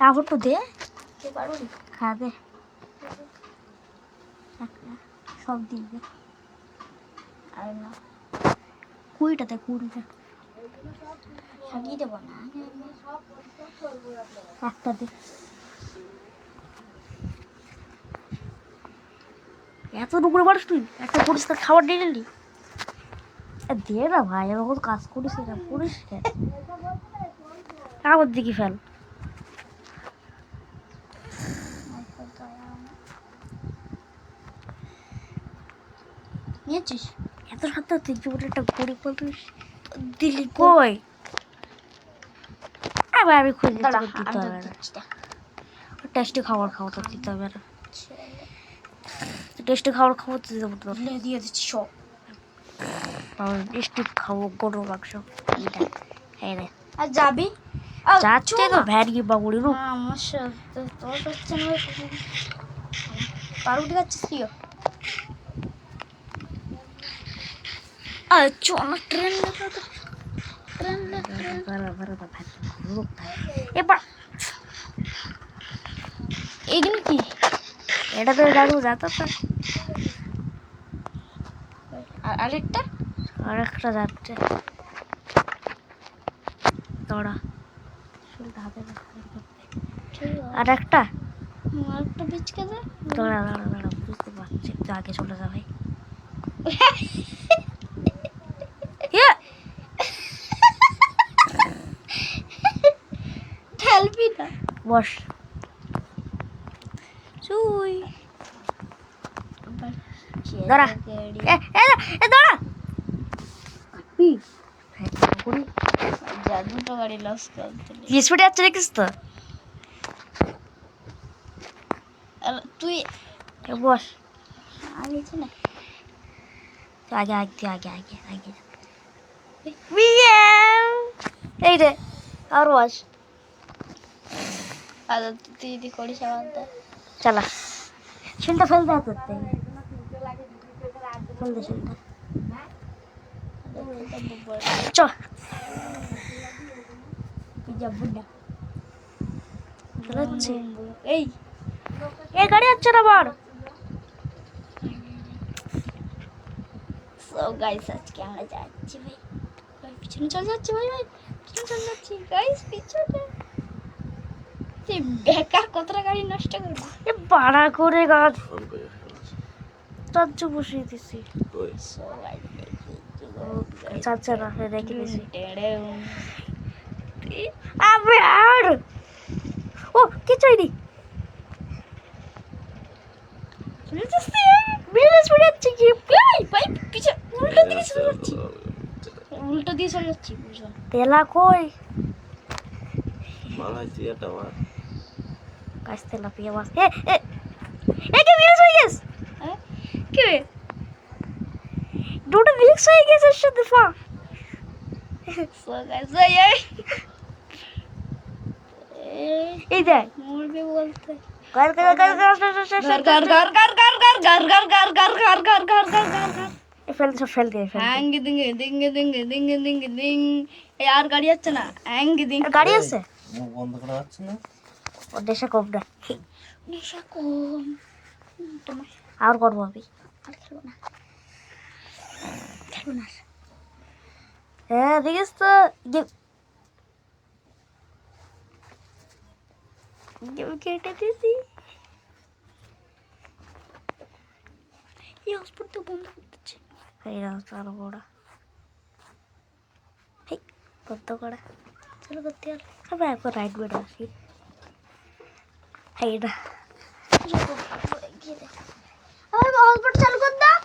তারপর তো দে খা দে সব দিবে আর না 20টা দে 20টা সাজিয়ে দেবো না একটা দে এত দুপুরে পারিস তুই একটা পরিষ্কার খাবার দিয়ে নিলি দে না ভাই আমি কত কাজ করিস এটা পরিষ্কার আমার দিকে ফেল নিয়েছিস এত সাথে তুই জীবনে একটা গরিব বলতিস দিলি কই আবার আমি খুঁজে দিতে হবে না টেস্টি খাবার খাওয়া তো দিতে হবে না টেস্টি খাবার খাওয়া তো দিতে হবে দিয়ে দিচ্ছি সব টেস্টি খাবো গরু মাংস হ্যাঁ রে আর যাবি যাচ্ছে তো ভ্যান কি বাবুড়ি রূপ আমার সাথে তোর হচ্ছে না পাউরুটি খাচ্ছিস কিও চলো ট্রেন এবার এইগুলো কি এটা তো দাদু যাতো তো আরেকটা যাচ্ছে দৌড়া আরেকটা বিচকে দে দৌড়া বুঝতে পারছি একটু আগে চলে যা ভাই ঠেলবি না বস চুই দাঁড়া দাঁড়া দুটো গাড়ি লস স্পিডে যাচ্ছে দেখিস তো তুই বস না আগে আগে আগে আগে আগে এই রে আর বস তুই করিস আমার চালা শিলটা ফেলতে করতে ফেলতে শিলটা চ এই গাড়ি যাচ্ছে না আবার গাইস আজকে আমরা যাচ্ছি ভাই পিছনে চলে যাচ্ছি ভাই পিছনে চলে যাচ্ছি গাইস পিছনে বেকার কতটা গাড়ি নষ্ট করবো ভাড়া করে গাছ চার্জ বসিয়ে দিছি চার্জ না রেখে দিছি আমি আর ও কিছুই নেই উল্টো দিয়ে চলে যাচ্ছি তেলা কই গাছ তেলা পিয়া মাছ কে মিক্স হয়ে গেছে কে দুটো মিক্স হয়ে গেছে সাথে ফা এই দেখ মুরগি বলতে গার গার গার গার গার গার গার গার গার গার গার গার গার গার গার গার গার গার গার ফেল দিয়ে হ্যাঙ্গি দিঙ্গে দিঙ্গে দিঙ্গে দিঙ্গে দিঙ্গে দিং এই আর গাড়ি যাচ্ছে না হ্যাঙ্গি দিং গাড়ি আছে বন্ধ করা যাচ্ছে না ও নেশা কম না নেশা কম তোমার আর করবো আমি আর খেলবো না হ্যাঁ দেখিস তো কেটে দিয়েছি এই হসপিটাল বন্ধ করতেছে এই রাস্তা আরো বড় বন্ধ করা চলো করতে হবে আবার একবার রাইট বেড আসি এইটা হসপিটাল চালু কর দাও